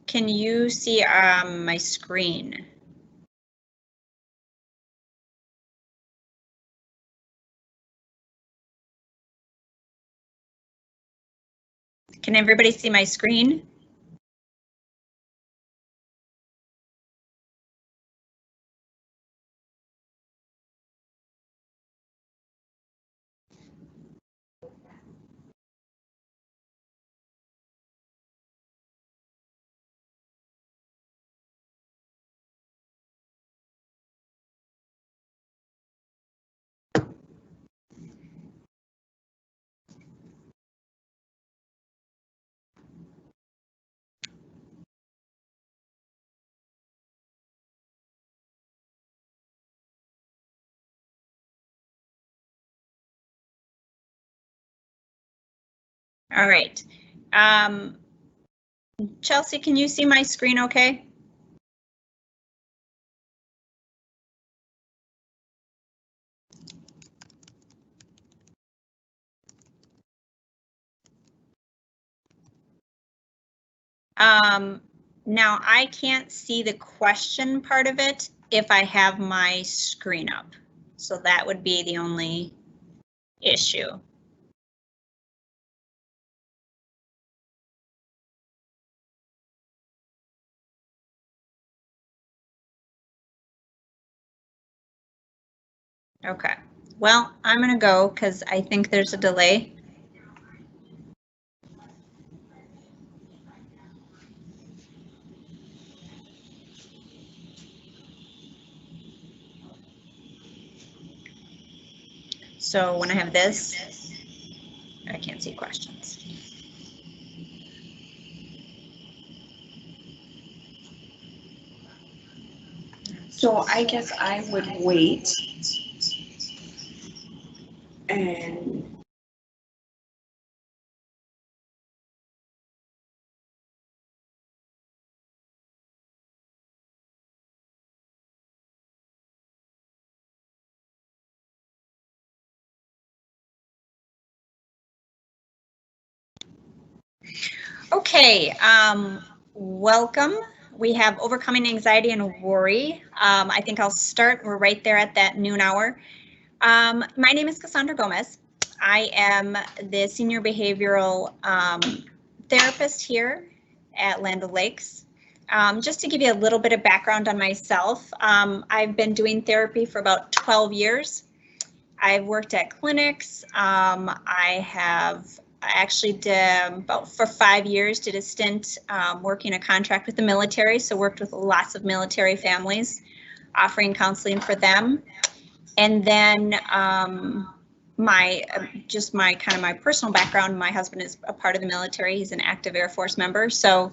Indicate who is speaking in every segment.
Speaker 1: Can you see my screen? Can everybody see my screen? All right. Chelsea, can you see my screen okay? Now I can't see the question part of it if I have my screen up. So that would be the only issue. Okay, well, I'm gonna go because I think there's a delay. So when I have this, I can't see questions.
Speaker 2: So I guess I would wait and
Speaker 1: Okay, welcome. We have overcoming anxiety and worry. I think I'll start. We're right there at that noon hour. My name is Cassandra Gomez. I am the senior behavioral therapist here at Land O'Lakes. Just to give you a little bit of background on myself, I've been doing therapy for about 12 years. I've worked at clinics. I actually did for 5 years, did a stint working a contract with the military. So worked with lots of military families, offering counseling for them. And then my personal background, my husband is a part of the military. He's an active Air Force member. So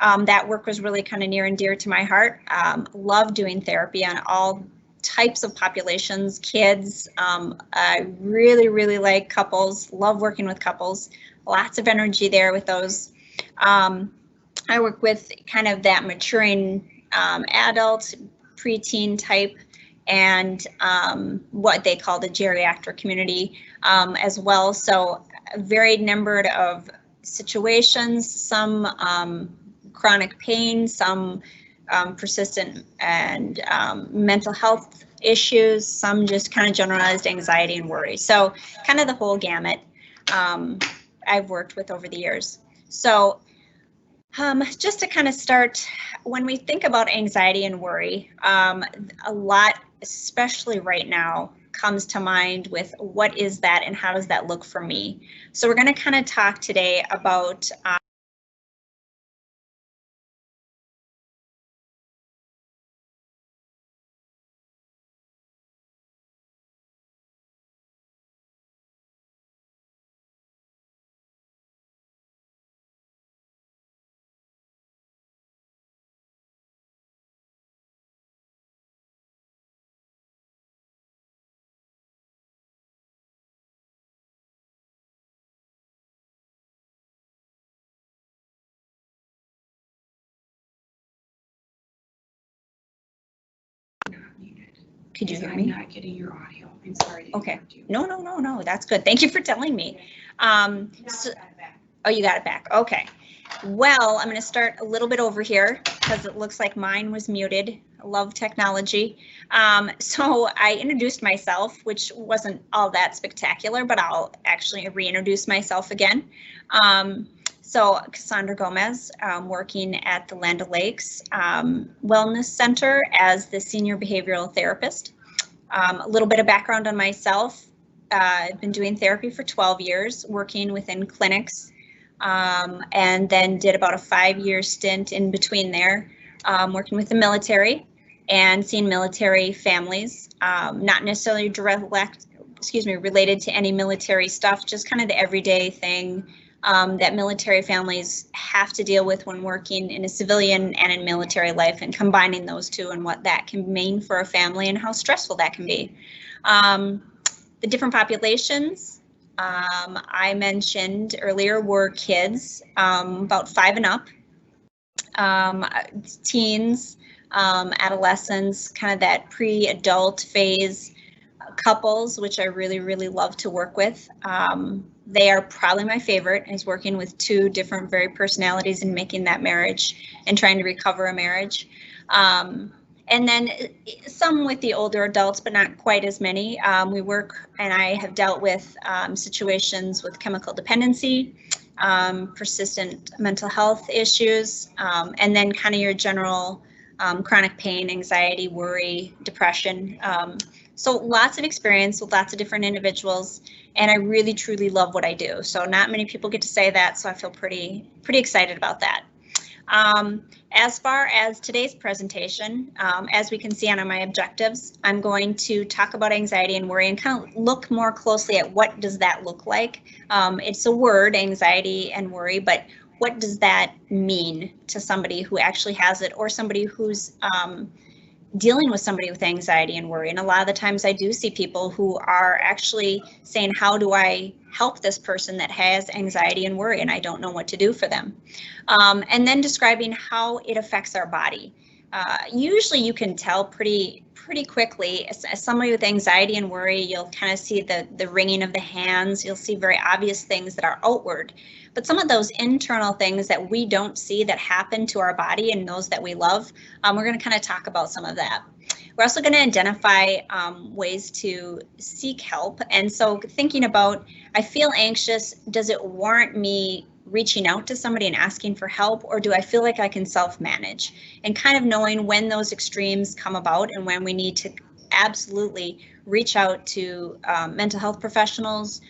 Speaker 1: that work was really kind of near and dear to my heart. Love doing therapy on all types of populations, kids. I really like couples, love working with couples, lots of energy there with those. I work with kind of that maturing adult, preteen type, and what they call the geriatric community as well. So a varied number of situations, some chronic pain, some persistent and mental health issues, some just kind of generalized anxiety and worry. So kind of the whole gamut I've worked with over the years. So just to kind of start, when we think about anxiety and worry, a lot, especially right now, comes to mind with what is that and how does that look for me? So we're going to kind of talk today about Could you hear me?
Speaker 2: I'm not getting your audio. I'm sorry.
Speaker 1: Okay. No, that's good. Thank you for telling me. Oh, you got it back. Okay. Well, I'm going to start a little bit over here because it looks like mine was muted. I love technology. So I introduced myself, which wasn't all that spectacular, but I'll actually reintroduce myself again. So Cassandra Gomez, working at the Land O'Lakes Wellness Center as the senior behavioral therapist. A little bit of background on myself. I've been doing therapy for 12 years, working within clinics, and then did about a 5-year stint in between there, working with the military and seeing military families, not necessarily related to any military stuff, just kind of the everyday thing that military families have to deal with when working in a civilian and in military life, and combining those two and what that can mean for a family and how stressful that can be. The different populations I mentioned earlier were kids, about 5 and up, teens, adolescents, kind of that pre-adult phase, couples, which I really, really love to work with. They are probably my favorite, is working with 2 different very personalities and making that marriage and trying to recover a marriage. And then some with the older adults, but not quite as many. We work, and I have dealt with situations with chemical dependency, persistent mental health issues, and then kind of your general chronic pain, anxiety, worry, depression. So lots of experience with lots of different individuals, and I really truly love what I do. So not many people get to say that, so I feel pretty excited about that. As far as today's presentation, as we can see on my objectives, I'm going to talk about anxiety and worry and kind of look more closely at what does that look like. It's a word, anxiety and worry, but what does that mean to somebody who actually has it, or somebody who's dealing with somebody with anxiety and worry? And a lot of the times I do see people who are actually saying, how do I help this person that has anxiety and worry, and I don't know what to do for them. And then describing how it affects our body. Usually you can tell pretty quickly. As somebody with anxiety and worry, you'll kind of see the wringing of the hands. You'll see very obvious things that are outward. But some of those internal things that we don't see that happen to our body and those that we love, we're going to kind of talk about some of that. We're also going to identify ways to seek help. And so thinking about, I feel anxious, does it warrant me reaching out to somebody and asking for help, or do I feel like I can self-manage? And kind of knowing when those extremes come about and when we need to absolutely reach out to mental health professionals,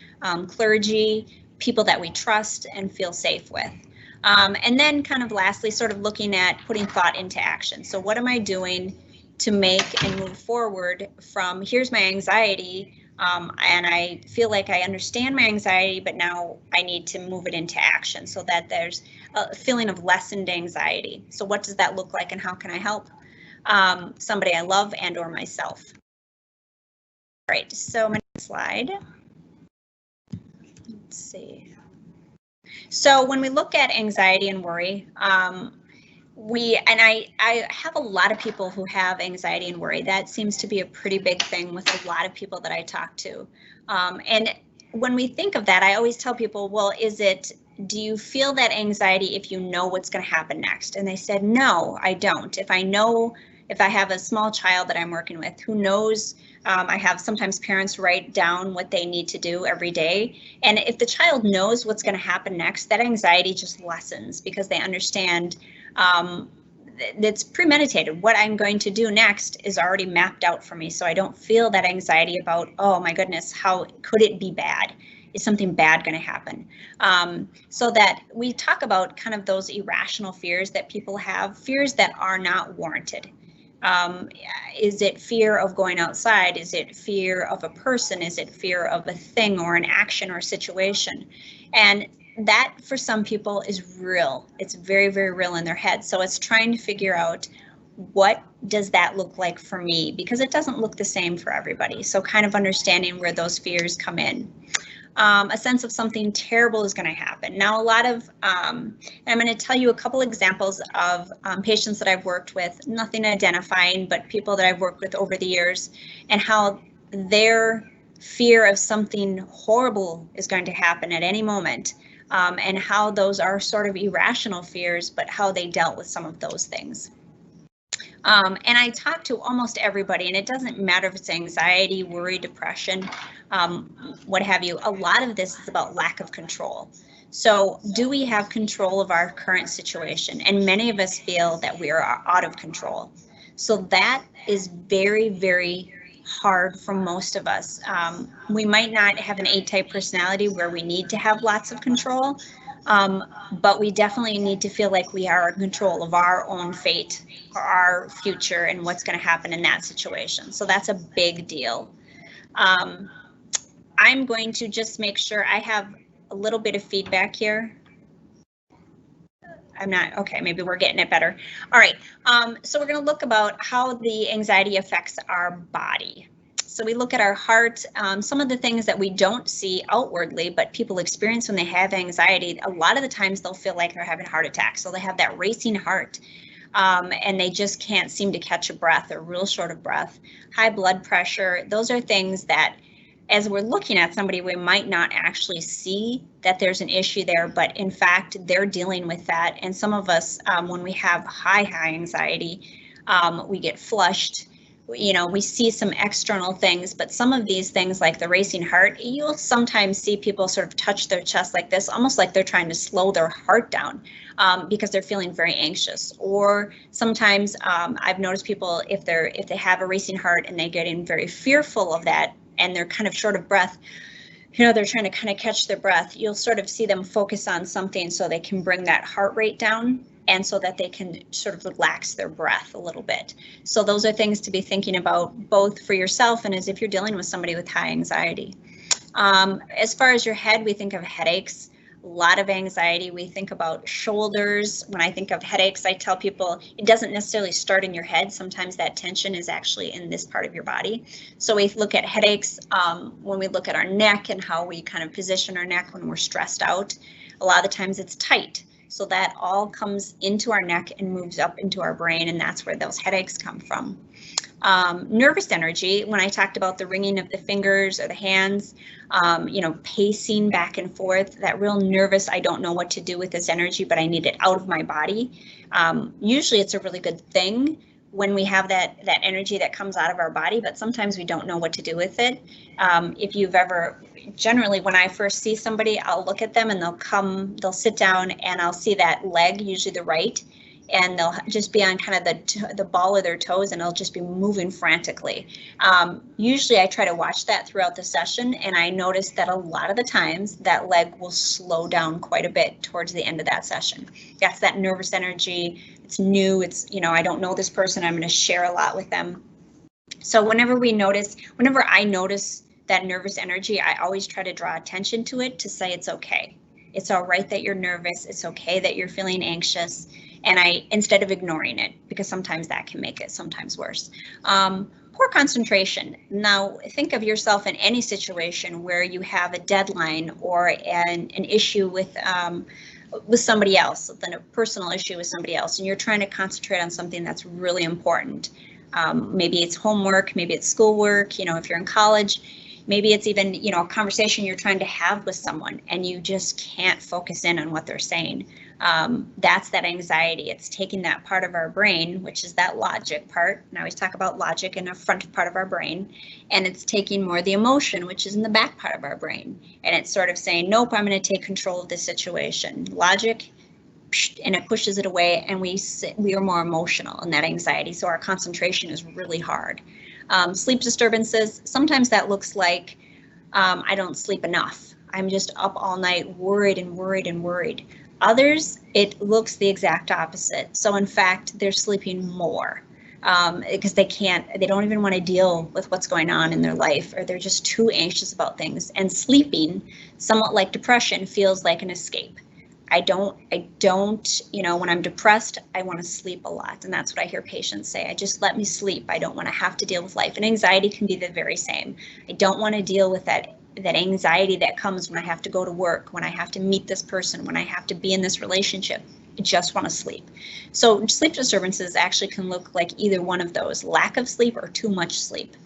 Speaker 1: clergy, people that we trust and feel safe with. And then kind of lastly, sort of looking at putting thought into action. So what am I doing to make and move forward from, here's my anxiety, and I feel like I understand my anxiety, but now I need to move it into action so that there's a feeling of lessened anxiety. So what does that look like, and how can I help somebody I love and or myself? All right, so my next slide. Let's see. So when we look at anxiety and worry, I have a lot of people who have anxiety and worry. That seems to be a pretty big thing with a lot of people that I talk to. And when we think of that, I always tell people, well, do you feel that anxiety if you know what's going to happen next? And they said, no, I don't. If I have a small child that I'm working with who knows, I have sometimes parents write down what they need to do every day. And if the child knows what's going to happen next, that anxiety just lessens because they understand it's premeditated. What I'm going to do next is already mapped out for me. So I don't feel that anxiety about, oh my goodness, how could it be bad? Is something bad going to happen? So that we talk about kind of those irrational fears that people have, fears that are not warranted. Is it fear of going outside? Is it fear of a person? Is it fear of a thing or an action or situation? And that for some people is real. It's very, very real in their head. So it's trying to figure out, what does that look like for me? Because it doesn't look the same for everybody. So kind of understanding where those fears come in. A sense of something terrible is going to happen. Now, a lot of, I'm going to tell you a couple examples of patients that I've worked with, nothing identifying, but people that I've worked with over the years, and how their fear of something horrible is going to happen at any moment and how those are sort of irrational fears, but how they dealt with some of those things. And I talk to almost everybody, and it doesn't matter if it's anxiety, worry, depression, what have you. A lot of this is about lack of control. So do we have control of our current situation? And many of us feel that we are out of control. So that is very, very hard for most of us. We might not have an A-type personality where we need to have lots of control, but we definitely need to feel like we are in control of our own fate, or our future, and what's going to happen in that situation. So that's a big deal. I'm going to just make sure I have a little bit of feedback here. I'm not, okay, maybe we're getting it better. All right, so we're going to look about how the anxiety affects our body. So we look at our heart, some of the things that we don't see outwardly, but people experience when they have anxiety. A lot of the times they'll feel like they're having heart attacks. So they have that racing heart, and they just can't seem to catch a breath, or real short of breath. High blood pressure, those are things that as we're looking at somebody, we might not actually see that there's an issue there, but in fact, they're dealing with that. And some of us, when we have high anxiety, we get flushed. You know, we see some external things, but some of these things like the racing heart, you'll sometimes see people sort of touch their chest like this, almost like they're trying to slow their heart down because they're feeling very anxious. Or sometimes I've noticed people, if they have a racing heart and they get in very fearful of that, and they're kind of short of breath, you know, they're trying to kind of catch their breath, you'll sort of see them focus on something so they can bring that heart rate down, and so that they can sort of relax their breath a little bit. So those are things to be thinking about, both for yourself and as if you're dealing with somebody with high anxiety. As far as your head, we think of headaches. A lot of anxiety, we think about shoulders. When I think of headaches, I tell people it doesn't necessarily start in your head. Sometimes that tension is actually in this part of your body. So we look at headaches when we look at our neck and how we kind of position our neck when we're stressed out. A lot of the times it's tight. So that all comes into our neck and moves up into our brain, and that's where those headaches come from. Nervous energy, when I talked about the wringing of the fingers or the hands, you know, pacing back and forth, that real nervous, I don't know what to do with this energy, but I need it out of my body. Usually it's a really good thing when we have that energy that comes out of our body, but sometimes we don't know what to do with it. If you've ever, generally when I first see somebody, I'll look at them and they'll sit down and I'll see that leg, usually the right, and they'll just be on kind of the ball of their toes, and they'll just be moving frantically. Usually I try to watch that throughout the session, and I notice that a lot of the times that leg will slow down quite a bit towards the end of that session. That's that nervous energy. It's new, it's, you know, I don't know this person, I'm going to share a lot with them. So whenever I notice that nervous energy, I always try to draw attention to it, to say it's okay. It's all right that you're nervous. It's okay that you're feeling anxious. And instead of ignoring it, because sometimes that can make it sometimes worse. Poor concentration. Now think of yourself in any situation where you have a deadline or an issue with somebody else, then a personal issue with somebody else, and you're trying to concentrate on something that's really important. Maybe it's homework, maybe it's schoolwork, you know, if you're in college, maybe it's even, you know, a conversation you're trying to have with someone and you just can't focus in on what they're saying. That's that anxiety. It's taking that part of our brain, which is that logic part. And I always talk about logic in the front part of our brain, and it's taking more the emotion, which is in the back part of our brain. And it's sort of saying, nope, I'm going to take control of this situation. Logic, and it pushes it away, and we are more emotional in that anxiety. So our concentration is really hard. Sleep disturbances, sometimes that looks like I don't sleep enough. I'm just up all night worried and worried and worried. Others, it looks the exact opposite. So in fact, they're sleeping more because they don't even want to deal with what's going on in their life, or they're just too anxious about things. And sleeping, somewhat like depression, feels like an escape. I don't, you know, when I'm depressed, I want to sleep a lot. And that's what I hear patients say. Just let me sleep. I don't want to have to deal with life. And anxiety can be the very same. I don't want to deal with that anxiety that comes when I have to go to work, when I have to meet this person, when I have to be in this relationship. I just want to sleep. So sleep disturbances actually can look like either one of those, lack of sleep or too much sleep.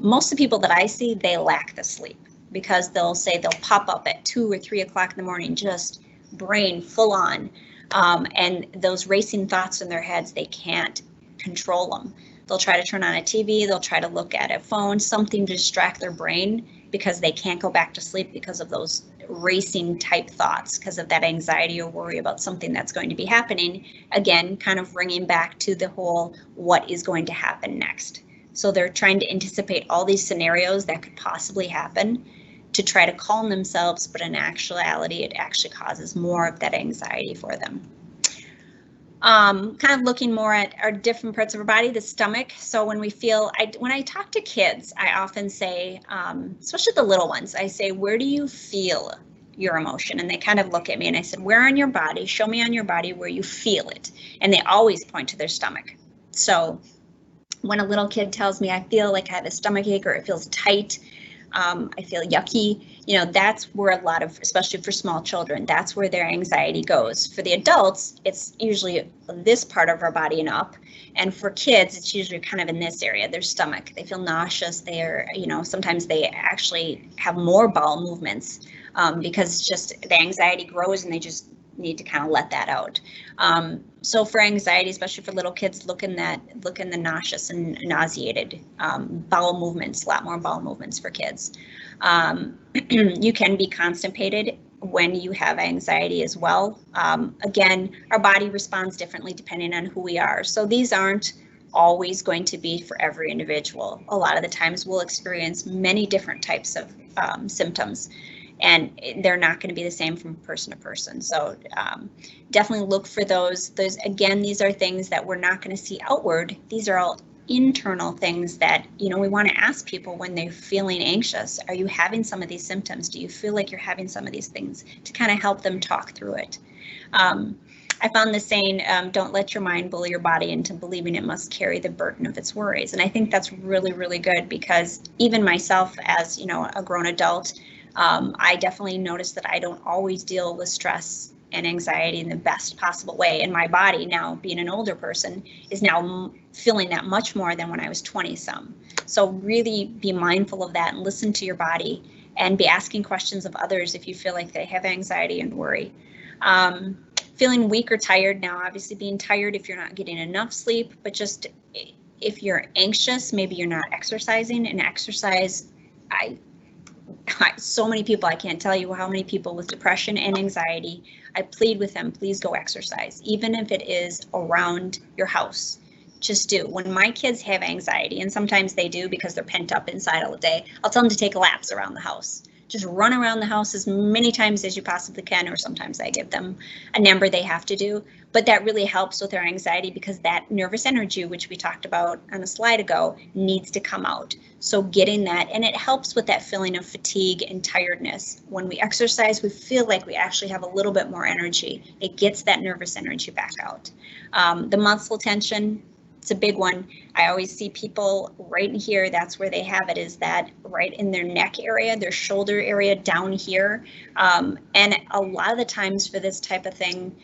Speaker 1: Most of the people that I see, they lack the sleep. because they'll say they'll pop up at 2 or 3 o'clock in the morning, just brain full on. And those racing thoughts in their heads, they can't control them. They'll try to turn on a TV, they'll try to look at a phone, something to distract their brain, because they can't go back to sleep because of those racing type thoughts, because of that anxiety or worry about something that's going to be happening. Again, kind of bringing back to the whole what is going to happen next. So they're trying to anticipate all these scenarios that could possibly happen to try to calm themselves, but in actuality, it actually causes more of that anxiety for them. Kind of looking more at our different parts of our body, the stomach. So when we feel, when I talk to kids, I often say, especially the little ones, I say, where do you feel your emotion? And they kind of look at me and I said, where on your body? Show me on your body where you feel it. And they always point to their stomach. So when a little kid tells me I feel like I have a stomach ache or it feels tight, I feel yucky, you know, that's where a lot of, especially for small children, that's where their anxiety goes. For the adults, it's usually this part of our body and up. And for kids, it's usually kind of in this area, their stomach. They feel nauseous. They're, you know, sometimes they actually have more bowel movements because just the anxiety grows and they just need to kind of let that out. So for anxiety, especially for little kids, look in the nauseous and nauseated bowel movements, a lot more bowel movements for kids. You can be constipated when you have anxiety as well. Again, our body responds differently depending on who we are. So these aren't always going to be for every individual. A lot of the times we'll experience many different types of symptoms, and they're not going to be the same from person to person. So definitely look for those. Again, these are things that we're not going to see outward. These are all internal things that, you know, we want to ask people when they're feeling anxious. Are you having some of these symptoms? Do you feel like you're having some of these things, to kind of help them talk through it? I found the saying, don't let your mind bully your body into believing it must carry the burden of its worries. And I think that's really, really good, because even myself as, you know, a grown adult, I definitely noticed that I don't always deal with stress and anxiety in the best possible way. And my body now, being an older person, is now feeling that much more than when I was 20-some. So really be mindful of that and listen to your body, and be asking questions of others if you feel like they have anxiety and worry. Feeling weak or tired. Now, obviously being tired if you're not getting enough sleep, but just if you're anxious, maybe you're not exercising. And exercise, so many people, I can't tell you how many people with depression and anxiety, I plead with them, please go exercise, even if it is around your house. Just do. When my kids have anxiety, and sometimes they do because they're pent up inside all day, I'll tell them to take laps around the house. Just run around the house as many times as you possibly can, or sometimes I give them a number they have to do. But that really helps with their anxiety, because that nervous energy, which we talked about on a slide ago, needs to come out. So getting that, and it helps with that feeling of fatigue and tiredness. When we exercise, we feel like we actually have a little bit more energy. It gets that nervous energy back out. The muscle tension, it's a big one. I always see people right in here, that's where they have it, is that right in their neck area, their shoulder area down here. And a lot of the times for this type of thing,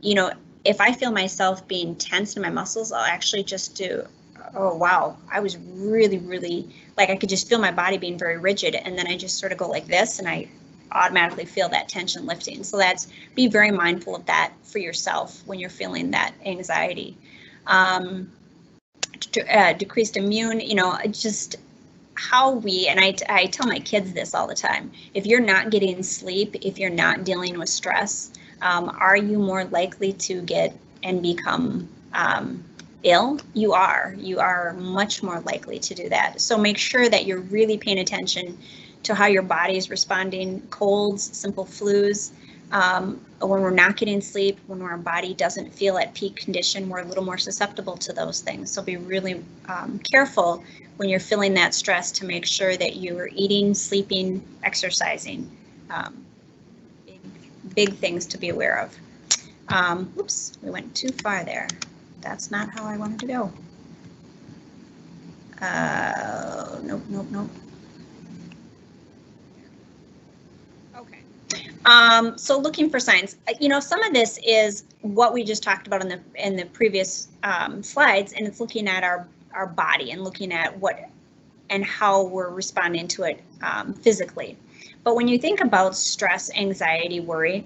Speaker 1: you know, if I feel myself being tense in my muscles, I'll actually just do, oh, wow, I was really, really, like I could just feel my body being very rigid. And then I just sort of go like this, and I automatically feel that tension lifting. So be very mindful of that for yourself when you're feeling that anxiety. Decreased immune, you know, just how we, and I tell my kids this all the time, if you're not getting sleep, if you're not dealing with stress, are you more likely to get and become ill? You are much more likely to do that. So make sure that you're really paying attention to how your body is responding. Colds, simple flus, when we're not getting sleep, when our body doesn't feel at peak condition, we're a little more susceptible to those things. So be really careful when you're feeling that stress to make sure that you are eating, sleeping, exercising. Big things to be aware of. Oops, we went too far there. That's not how I wanted to go. Nope. Okay. So looking for signs, you know, some of this is what we just talked about in the previous slides, and it's looking at our body and looking at what and how we're responding to it physically. But when you think about stress, anxiety, worry,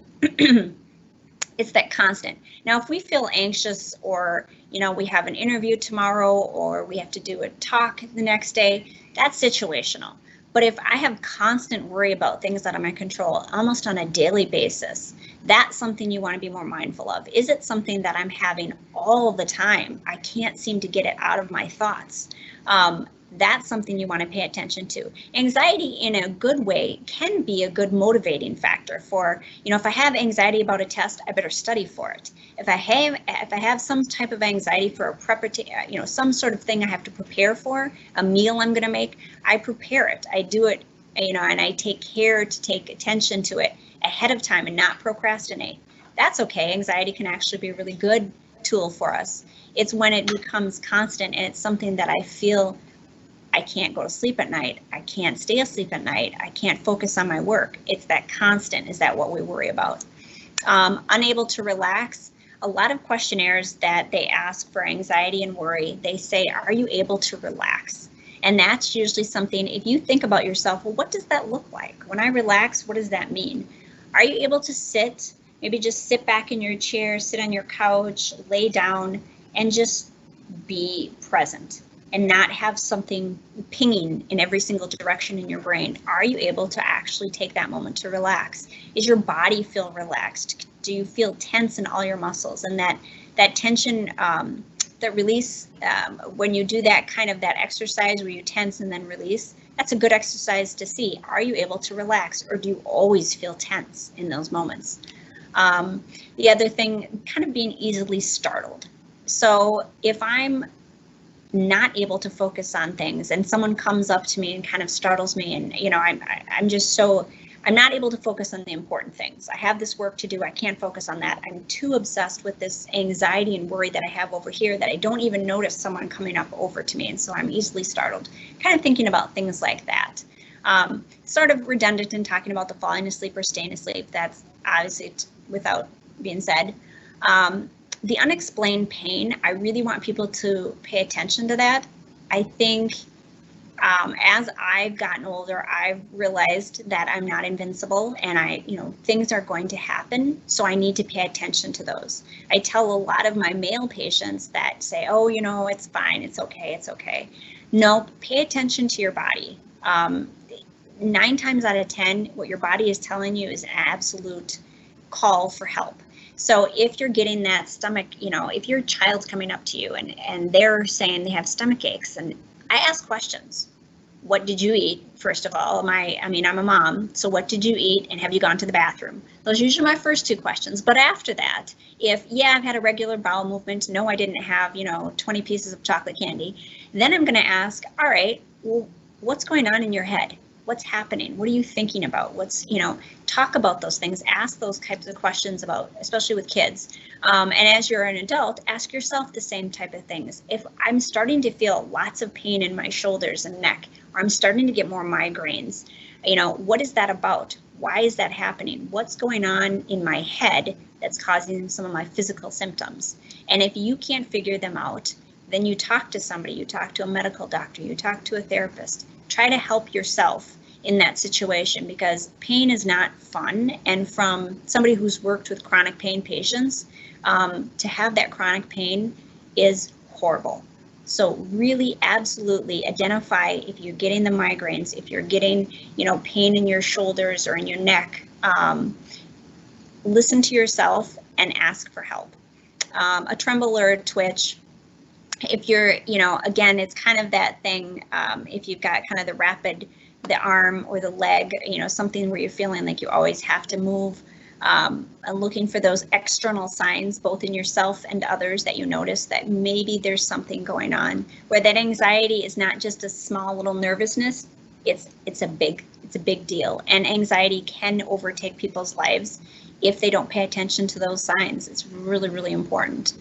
Speaker 1: it's that constant. Now, if we feel anxious, or, you know, we have an interview tomorrow, or we have to do a talk the next day, that's situational. But if I have constant worry about things out of my control almost on a daily basis, that's something you want to be more mindful of. Is it something that I'm having all the time? I can't seem to get it out of my thoughts. That's something you want to pay attention to. Anxiety, in a good way, can be a good motivating factor for, you know, if I have anxiety about a test, I better study for it. If I have some type of anxiety for a you know, some sort of thing I have to prepare for, a meal I'm going to make, I prepare it. I do it, you know, and I take care to take attention to it ahead of time and not procrastinate. That's okay. Anxiety can actually be a really good tool for us. It's when it becomes constant and it's something that I feel I can't go to sleep at night. I can't stay asleep at night. I can't focus on my work. It's that constant. Is that what we worry about? Unable to relax. A lot of questionnaires that they ask for anxiety and worry, they say, are you able to relax? And that's usually something, if you think about yourself, well, what does that look like? When I relax, what does that mean? Are you able to sit, maybe just sit back in your chair, sit on your couch, lay down, and just be present? And not have something pinging in every single direction in your brain. Are you able to actually take that moment to relax? Is your body feel relaxed? Do you feel tense in all your muscles? And that tension, that release, when you do that kind of that exercise where you tense and then release, that's a good exercise to see. Are you able to relax, or do you always feel tense in those moments? The other thing, kind of being easily startled. So if I'm not able to focus on things and someone comes up to me and kind of startles me, and, you know, I'm not able to focus on the important things. I have this work to do. I can't focus on that. I'm too obsessed with this anxiety and worry that I have over here that I don't even notice someone coming up over to me. And so I'm easily startled. Kind of thinking about things like that. Sort of redundant in talking about the falling asleep or staying asleep. That's obviously without being said. The unexplained pain, I really want people to pay attention to that. I think as I've gotten older, I've realized that I'm not invincible, and you know, things are going to happen. So I need to pay attention to those. I tell a lot of my male patients that say, oh, you know, it's fine. It's okay. It's okay. No, pay attention to your body. 9 times out of 10, what your body is telling you is an absolute call for help. So if you're getting that stomach, you know, if your child's coming up to you and they're saying they have stomach aches, and I ask questions. What did you eat? First of all, I'm a mom, so what did you eat, and have you gone to the bathroom? Those are usually my first 2 questions. But after that, if, yeah, I've had a regular bowel movement, no, I didn't have, you know, 20 pieces of chocolate candy, then I'm going to ask, all right, well, what's going on in your head? What's happening? What are you thinking about? What's, you know, talk about those things, ask those types of questions about, especially with kids. And as you're an adult, ask yourself the same type of things. If I'm starting to feel lots of pain in my shoulders and neck, or I'm starting to get more migraines, you know, what is that about? Why is that happening? What's going on in my head that's causing some of my physical symptoms? And if you can't figure them out, then you talk to somebody, you talk to a medical doctor, you talk to a therapist. Try to help yourself in that situation, because pain is not fun. And from somebody who's worked with chronic pain patients, to have that chronic pain is horrible. So really, absolutely identify if you're getting the migraines, if you're getting, you know, pain in your shoulders or in your neck, listen to yourself and ask for help. A tremble or a twitch, if you're, you know, again, it's kind of that thing, if you've got kind of the arm or the leg, you know, something where you're feeling like you always have to move, and looking for those external signs, both in yourself and others, that you notice that maybe there's something going on, where that anxiety is not just a small little nervousness, it's a big deal. And anxiety can overtake people's lives if they don't pay attention to those signs. It's really, really important.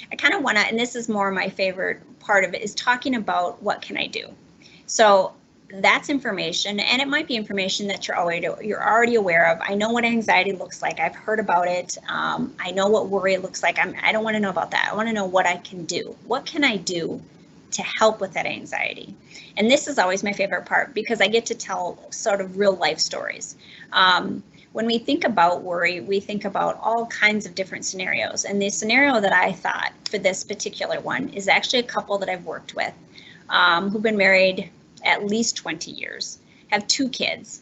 Speaker 1: I kind of want to, and this is more my favorite part of it, is talking about what can I do. So that's information, and it might be information that you're already aware of. I know what anxiety looks like. I've heard about it. I know what worry looks like. I don't want to know about that. I want to know what I can do. What can I do to help with that anxiety. And this is always my favorite part because I get to tell sort of real life stories. When we think about worry, we think about all kinds of different scenarios. And the scenario that I thought for this particular one is actually a couple that I've worked with who've been married at least 20 years, have 2 kids,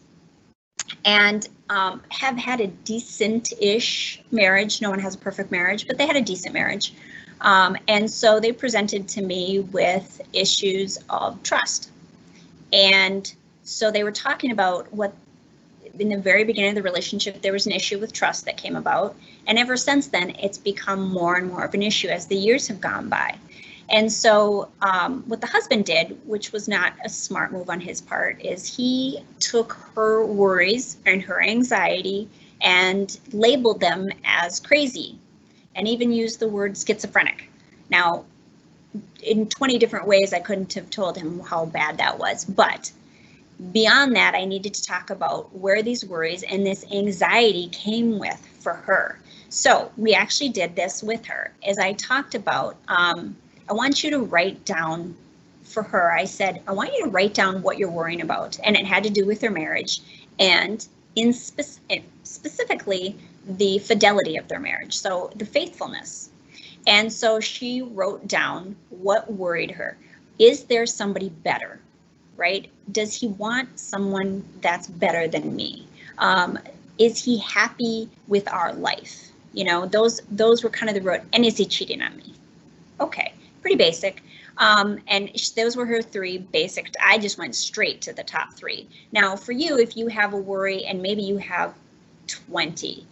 Speaker 1: and have had a decent-ish marriage. No one has a perfect marriage, but they had a decent marriage. And so they presented to me with issues of trust. And so they were talking about what, in the very beginning of the relationship, there was an issue with trust that came about. And ever since then, it's become more and more of an issue as the years have gone by. And so what the husband did, which was not a smart move on his part, is he took her worries and her anxiety and labeled them as crazy, and even used the word schizophrenic. Now, in 20 different ways, I couldn't have told him how bad that was. But beyond that, I needed to talk about where these worries and this anxiety came with for her. So we actually did this with her. As I talked about, I want you to write down for her. I said, I want you to write down what you're worrying about. And it had to do with their marriage and specifically the fidelity of their marriage. So the faithfulness. And so she wrote down what worried her. Is there somebody better, right? Does he want someone that's better than me? Is he happy with our life? You know, those were kind of the road. And is he cheating on me? Okay. Pretty basic. And those were her 3 basic. I just went straight to the top 3. Now for you, if you have a worry and maybe you have 20,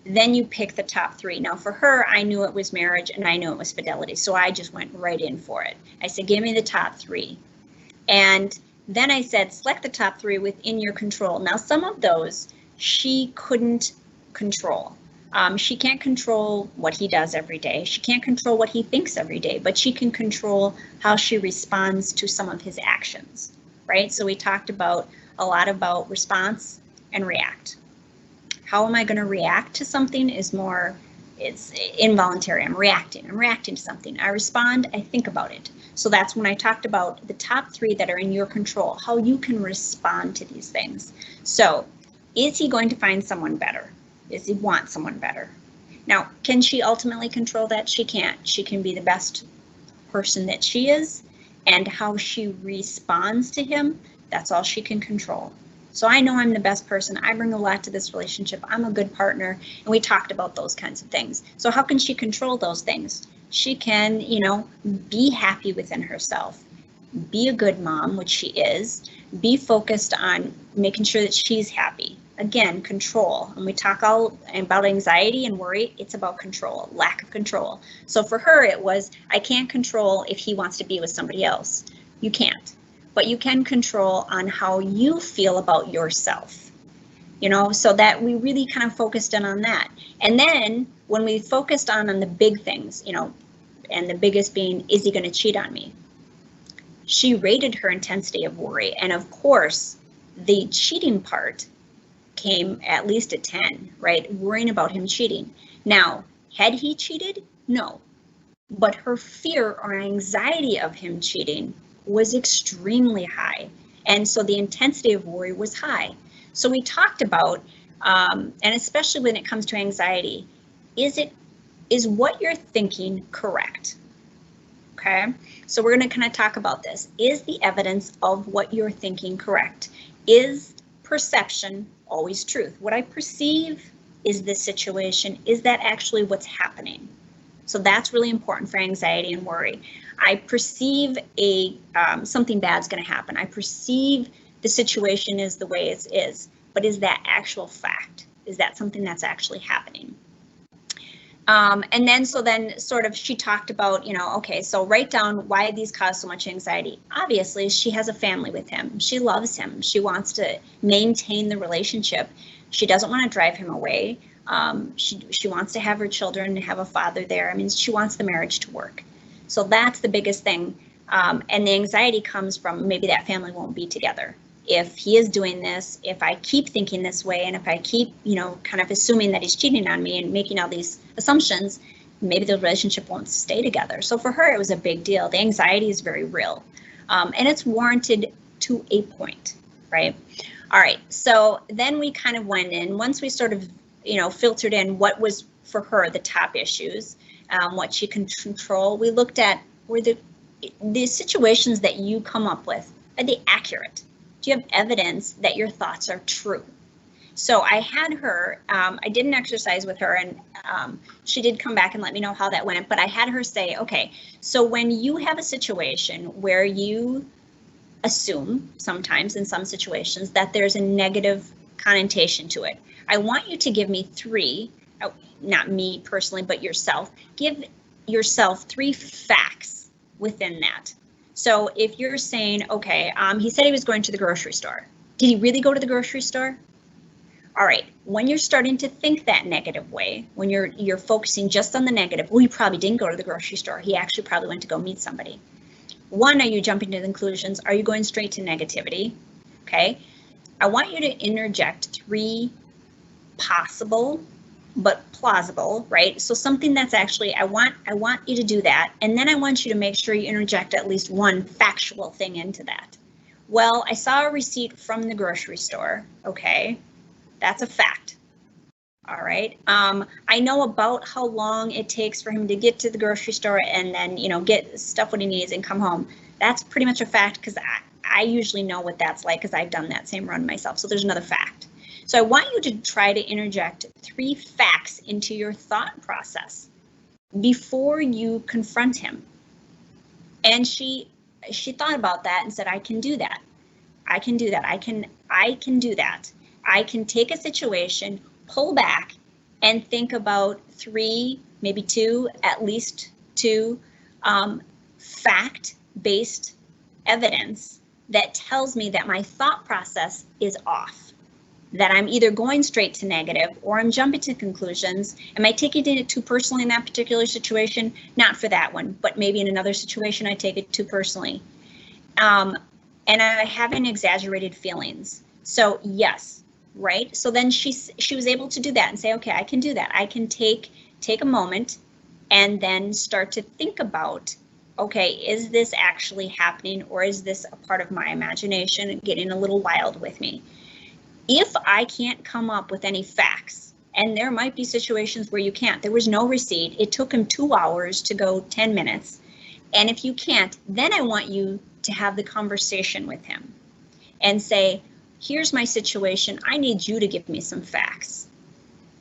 Speaker 1: then you pick the top 3. Now for her, I knew it was marriage and I knew it was fidelity. So I just went right in for it. I said, give me the top 3. And then I said, select the top 3 within your control. Now some of those she couldn't control. She can't control what he does every day. She can't control what he thinks every day, but she can control how she responds to some of his actions, right? So we talked about a lot about response and react. How am I going to react to something is more, it's involuntary. I'm reacting to something. I respond, I think about it. So that's when I talked about the top 3 that are in your control, how you can respond to these things. So is he going to find someone better? Does he want someone better? Now, can she ultimately control that? She can't. She can be the best person that she is, and how she responds to him, that's all she can control. So I know I'm the best person. I bring a lot to this relationship. I'm a good partner, and we talked about those kinds of things. So how can she control those things? She can, you know, be happy within herself, be a good mom, which she is, be focused on making sure that she's happy. Again, control. And we talk all about anxiety and worry. It's about control, lack of control. So for her, it was, I can't control if he wants to be with somebody else. You can't, but you can control on how you feel about yourself. You know, so that we really kind of focused in on that. And then when we focused on the big things, you know, and the biggest being, is he going to cheat on me? She rated her intensity of worry. And of course, the cheating part came at least a 10, right? Worrying about him cheating. Now, had he cheated? No. But her fear or anxiety of him cheating was extremely high. And so the intensity of worry was high. So we talked about, and especially when it comes to anxiety, is what you're thinking correct? Okay, so we're going to kind of talk about this. Is the evidence of what you're thinking correct? Is perception always truth? What I perceive is this situation. Is that actually what's happening? So that's really important for anxiety and worry. I perceive something bad's going to happen. I perceive the situation is the way it is, but is that actual fact? Is that something that's actually happening? And then sort of she talked about, you know, okay, so write down why these cause so much anxiety. Obviously, she has a family with him. She loves him. She wants to maintain the relationship. She doesn't want to drive him away. She wants to have her children and have a father there. I mean, she wants the marriage to work. So that's the biggest thing. And the anxiety comes from maybe that family won't be together. If he is doing this, if I keep thinking this way, and if I keep, you know, kind of assuming that he's cheating on me and making all these assumptions, maybe the relationship won't stay together. So for her, it was a big deal. The anxiety is very real, and it's warranted to a point, right? All right, so then we kind of went in, once we sort of, filtered in what was for her the top issues, what she can control. We looked at, were the situations that you come up with, are they accurate? Do you have evidence that your thoughts are true? So I had her, I did an exercise with her, and she did come back and let me know how that went, but I had her say, okay, so when you have a situation where you assume sometimes in some situations that there's a negative connotation to it, I want you to give me three, not me personally, but yourself, give yourself 3 facts within that. So if you're saying, okay, he said he was going to the grocery store. Did he really go to the grocery store? All right, when you're starting to think that negative way, when you're focusing just on the negative, well, he probably didn't go to the grocery store. He actually probably went to go meet somebody. 1, are you jumping to conclusions? Are you going straight to negativity? Okay, I want you to interject 3 possible but plausible, right? So something that's actually, I want you to do that, and then I want you to make sure you interject at least 1 factual thing into that. Well, I saw a receipt from the grocery store. Okay, that's a fact. All right. I know about how long it takes for him to get to the grocery store and then, get stuff what he needs and come home. That's pretty much a fact, because I usually know what that's like, because I've done that same run myself. So there's another fact. So I want you to try to interject 3 facts into your thought process before you confront him. And she thought about that and said, I can do that. I can do that. I can do that. I can take a situation, pull back, and think about 3, maybe 2, at least 2 fact-based evidence that tells me that my thought process is off, that I'm either going straight to negative or I'm jumping to conclusions. Am I taking it too personally in that particular situation? Not for that one, but maybe in another situation I take it too personally. And I have an exaggerated feelings. So yes, right? So then she was able to do that and say, okay, I can do that. I can take a moment and then start to think about, okay, is this actually happening, or is this a part of my imagination getting a little wild with me? If I can't come up with any facts, and there might be situations where you can't, there was no receipt, it took him 2 hours to go 10 minutes. And if you can't, then I want you to have the conversation with him and say, here's my situation. I need you to give me some facts,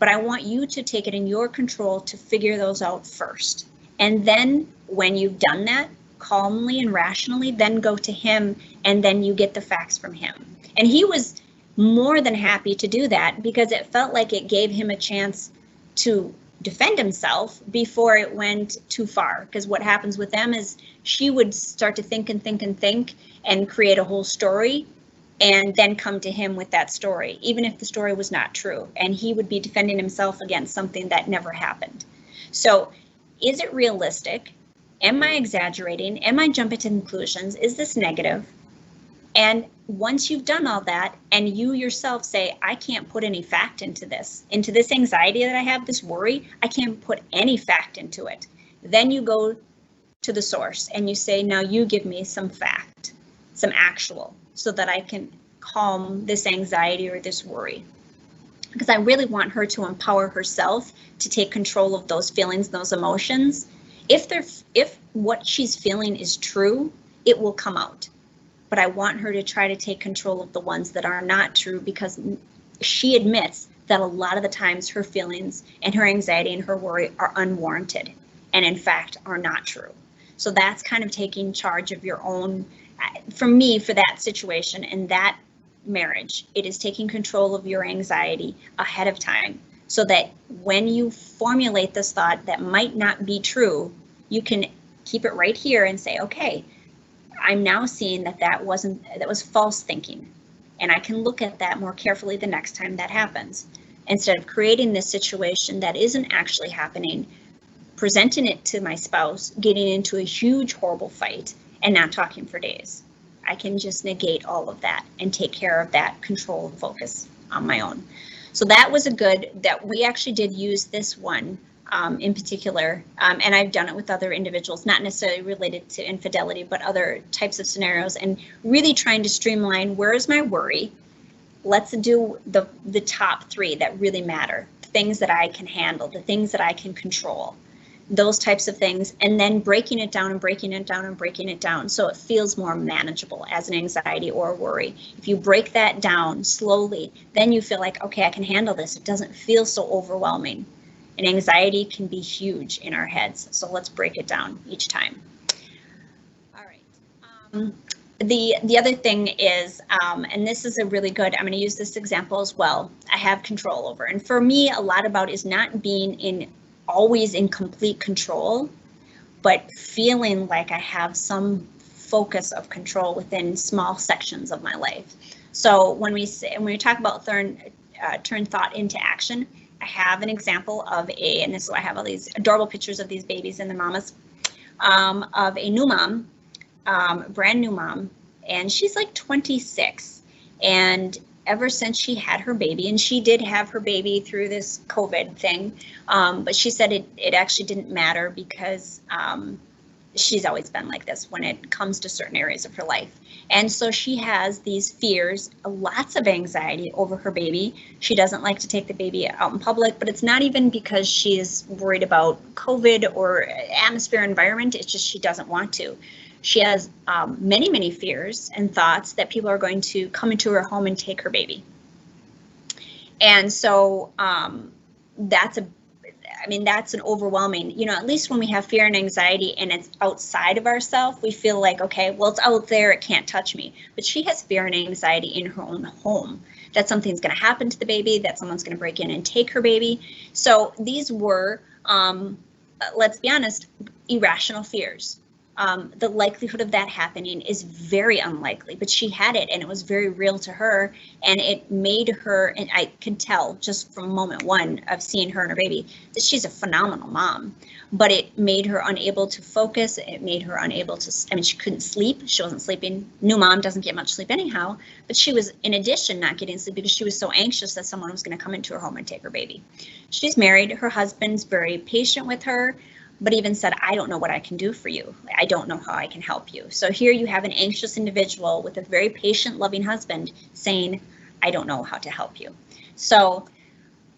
Speaker 1: but I want you to take it in your control to figure those out first. And then when you've done that calmly and rationally, then go to him, and then you get the facts from him. And he was more than happy to do that, because it felt like it gave him a chance to defend himself before it went too far. Because what happens with them is she would start to think and think and think and create a whole story, and then come to him with that story, even if the story was not true. And he would be defending himself against something that never happened. So is it realistic? Am I exaggerating? Am I jumping to conclusions? Is this negative? And once you've done all that, and you yourself say, I can't put any fact into this anxiety that I have, this worry, I can't put any fact into it. Then you go to the source and you say, now you give me some fact, some actual, so that I can calm this anxiety or this worry. Because I really want her to empower herself to take control of those feelings, those emotions. If what she's feeling is true, it will come out. But I want her to try to take control of the ones that are not true, because she admits that a lot of the times her feelings and her anxiety and her worry are unwarranted, and in fact are not true. So that's kind of taking charge of your own, for me, for that situation and that marriage, it is taking control of your anxiety ahead of time, so that when you formulate this thought that might not be true, you can keep it right here and say, okay, I'm now seeing that was false thinking, and I can look at that more carefully the next time that happens, instead of creating this situation that isn't actually happening, presenting it to my spouse, getting into a huge, horrible fight, and not talking for days. I can just negate all of that and take care of that control and focus on my own. So that was that we actually did use this one in particular, and I've done it with other individuals, not necessarily related to infidelity, but other types of scenarios, and really trying to streamline, where is my worry? Let's do the top 3 that really matter, things that I can handle, the things that I can control, those types of things, and then breaking it down and breaking it down and breaking it down so it feels more manageable as an anxiety or a worry. If you break that down slowly, then you feel like, okay, I can handle this. It doesn't feel so overwhelming. And anxiety can be huge in our heads, so let's break it down each time. All right. The other thing is, and this is a really good, I'm going to use this example as well, I have control over. And for me, a lot about is not being always in complete control, but feeling like I have some focus of control within small sections of my life. So when we talk about turn thought into action, I have an example of and this is why I have all these adorable pictures of these babies and their mamas, of a new mom, brand new mom, and she's like 26. And ever since she had her baby, and she did have her baby through this COVID thing, but she said it actually didn't matter because she's always been like this when it comes to certain areas of her life. And so she has these fears, lots of anxiety over her baby. She doesn't like to take the baby out in public, but it's not even because she's worried about COVID or atmosphere environment. It's just she doesn't want to. She has many, many fears and thoughts that people are going to come into her home and take her baby. And so that's an overwhelming, at least when we have fear and anxiety and it's outside of ourselves, we feel like, okay, well, it's out there, it can't touch me. But she has fear and anxiety in her own home, that something's going to happen to the baby, that someone's going to break in and take her baby. So these were, let's be honest, irrational fears. The likelihood of that happening is very unlikely, but she had it and it was very real to her, and it made her, and I could tell just from moment one of seeing her and her baby that she's a phenomenal mom, but it made her unable to focus. It made her unable to, she couldn't sleep. She wasn't sleeping. New mom doesn't get much sleep anyhow, but she was in addition not getting sleep because she was so anxious that someone was going to come into her home and take her baby. She's married. Her husband's very patient with her, but even said, I don't know what I can do for you. I don't know how I can help you. So here you have an anxious individual with a very patient, loving husband saying, I don't know how to help you. So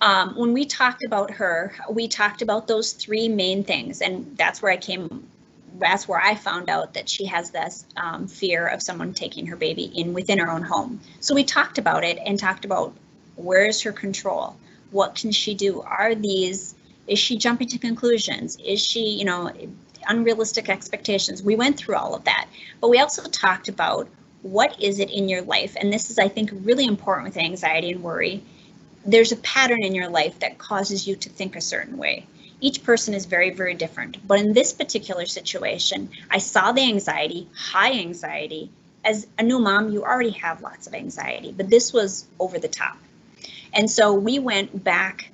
Speaker 1: when we talked about her, we talked about those 3 main things. And that's where I found out that she has this fear of someone taking her baby within her own home. So we talked about it and talked about, where is her control? What can she do? Is she jumping to conclusions? Is she, unrealistic expectations? We went through all of that, but we also talked about, what is it in your life? And this is, I think, really important with anxiety and worry. There's a pattern in your life that causes you to think a certain way. Each person is very, very different. But in this particular situation, I saw the anxiety, high anxiety. As a new mom, you already have lots of anxiety, but this was over the top. And so we went back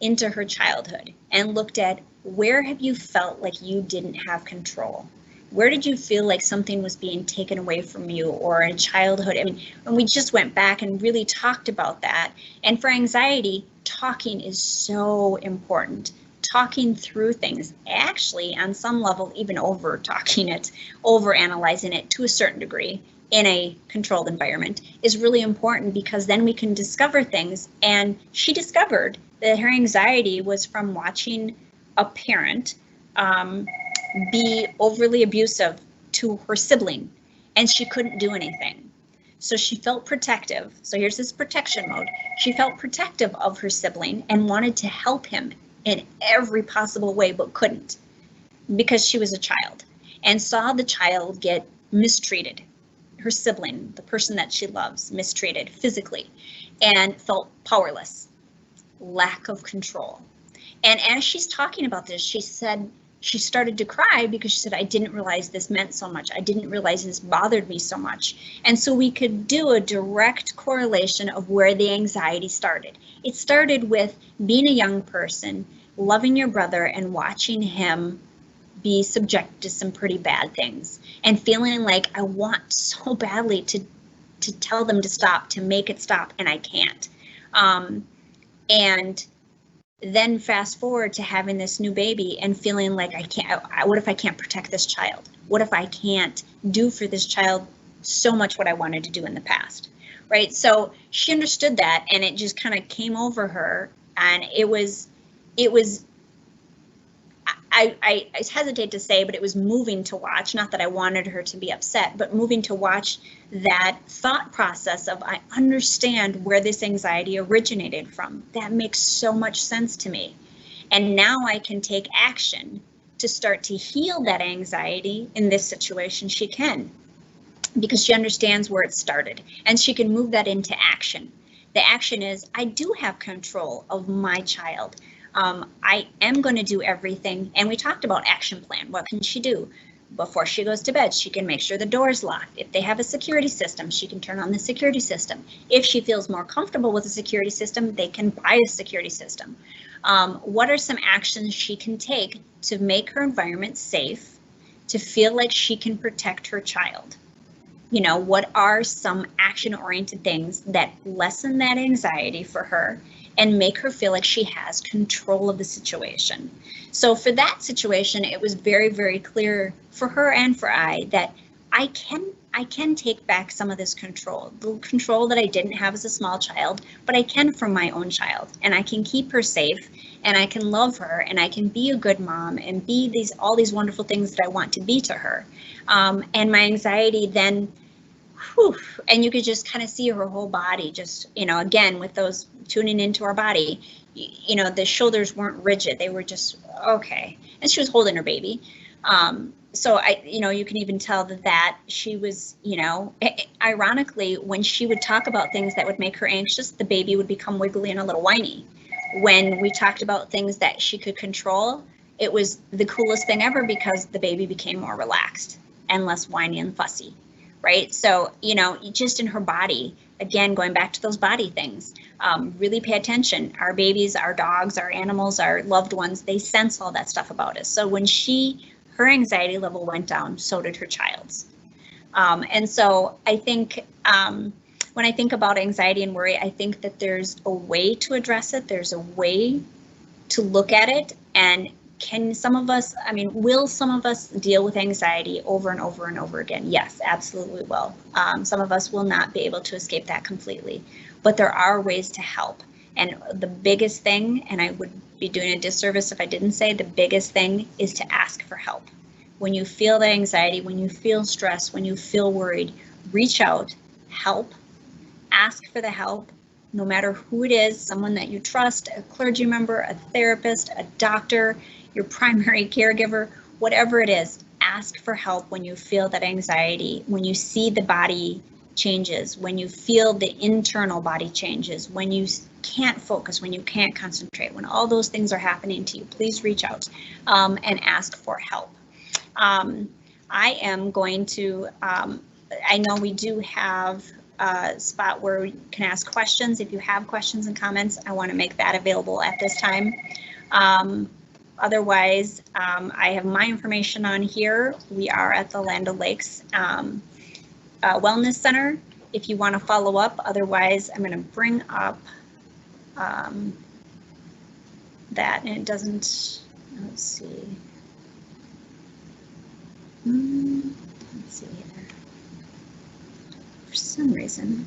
Speaker 1: into her childhood and looked at, where have you felt like you didn't have control? Where did you feel like something was being taken away from you, or in childhood? And we just went back and really talked about that. And for anxiety, talking is so important. Talking through things, actually on some level, even over talking it, over analyzing it to a certain degree in a controlled environment is really important, because then we can discover things. And she discovered that her anxiety was from watching a parent be overly abusive to her sibling, and she couldn't do anything. So she felt protective. So here's this protection mode. She felt protective of her sibling and wanted to help him in every possible way, but couldn't, because she was a child, and saw the child get mistreated. Her sibling, the person that she loves, mistreated physically, and felt powerless, lack of control. And as she's talking about this, she said she started to cry because she said, I didn't realize this meant so much. I didn't realize this bothered me so much. And so we could do a direct correlation of where the anxiety started. It started with being a young person, loving your brother and watching him be subjected to some pretty bad things, and feeling like I want so badly to tell them to stop, to make it stop, and I can't. And then fast forward to having this new baby and feeling like what if I can't protect this child? What if I can't do for this child so much what I wanted to do in the past, right? So she understood that, and it just kind of came over her, and it was, I hesitate to say, but it was moving to watch. Not that I wanted her to be upset, but moving to watch that thought process of, I understand where this anxiety originated from. That makes so much sense to me. And now I can take action to start to heal that anxiety. In this situation, she can, because she understands where it started, and she can move that into action. The action is, I do have control of my child. I am going to do everything. And we talked about action plan. What can she do? Before she goes to bed, she can make sure the door's locked. If they have a security system, she can turn on the security system. If she feels more comfortable with a security system, they can buy a security system. What are some actions she can take to make her environment safe, to feel like she can protect her child? You know, what are some action-oriented things that lessen that anxiety for her and make her feel like she has control of the situation? So for that situation, it was very, very clear for her and for I that I can take back some of this control, the control that I didn't have as a small child, but I can for my own child, and I can keep her safe, and I can love her, and I can be a good mom and be all these wonderful things that I want to be to her. And my anxiety then, and you could just kind of see her whole body just, you know, again, with those tuning into our body, you know, the shoulders weren't rigid. They were just, okay. And she was holding her baby. So you can even tell that she was, ironically, when she would talk about things that would make her anxious, the baby would become wiggly and a little whiny. When we talked about things that she could control, it was the coolest thing ever, because the baby became more relaxed and less whiny and fussy. Right. So, just in her body, again, going back to those body things, really pay attention. Our babies, our dogs, our animals, our loved ones, they sense all that stuff about us. So when her anxiety level went down, so did her child's. And so I think when I think about anxiety and worry, I think that there's a way to address it. There's a way to look at it. And will some of us deal with anxiety over and over and over again? Yes, absolutely will. Some of us will not be able to escape that completely, but there are ways to help. And the biggest thing, and I would be doing a disservice if I didn't say, the biggest thing is to ask for help. When you feel the anxiety, when you feel stress, when you feel worried, reach out, help, ask for the help. No matter who it is, someone that you trust, a clergy member, a therapist, a doctor, your primary caregiver, whatever it is, ask for help when you feel that anxiety, when you see the body changes, when you feel the internal body changes, when you can't focus, when you can't concentrate, when all those things are happening to you, please reach out and ask for help. I am going to, I know we do have a spot where you can ask questions. If you have questions and comments, I want to make that available at this time. Otherwise, I have my information on here. We are at the Land O'Lakes Wellness Center if you want to follow up. Otherwise, I'm going to bring up that, and it doesn't, let's see. Let's see here. For some reason,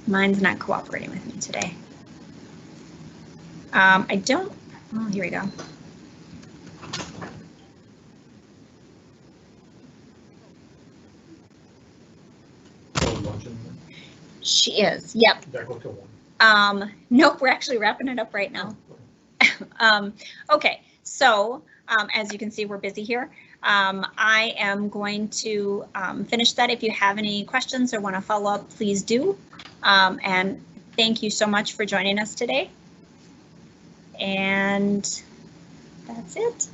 Speaker 1: mine's not cooperating with me today. I don't, oh, here we go. She is, yep.
Speaker 3: Did that go till 1?
Speaker 1: Nope, we're actually wrapping it up right now. Okay, so as you can see, we're busy here. I am going to finish that. If you have any questions or want to follow up, please do. And thank you so much for joining us today. And that's it.